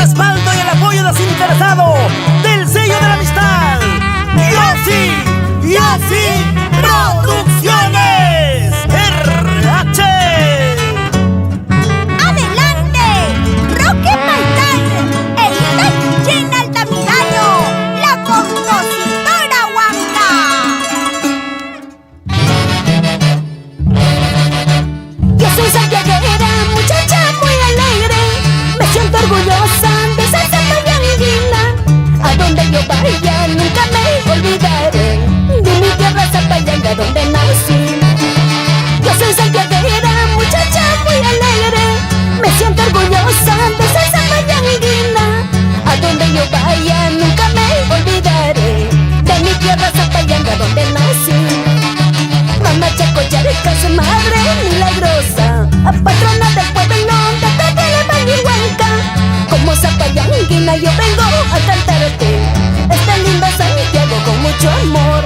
respaldo y el apoyo desinteresado del sello de la amistad. Yossi Producciones RH. ¡Adelante! Roque Maitán e Hilda Guillén Altamirano, la compositora Huanca. Yo soy santiaguera, muchacha muy alegre. Me siento orgullosa de ser zapayanguina. A donde yo vaya nunca me olvidaré de mi tierra zapayanga donde nací. Yo soy santiaguera, muchacha muy alegre. Me siento orgullosa de ser zapayanguina. A donde yo vaya nunca me olvidaré de mi tierra zapayanga donde nací. Mamá Chacochareca, su madre milagrosa, patrona del pueblo de Tetelebán y Huanca. Como zapayanguina yo vengo a cantarte este lindo Santiago con mucho amor.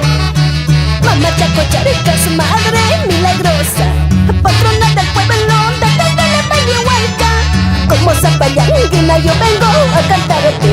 Mamá Chacochareca, su madre milagrosa, patrona del pueblo de Tetelebán y Huanca. Como zapayanguina yo vengo a cantarte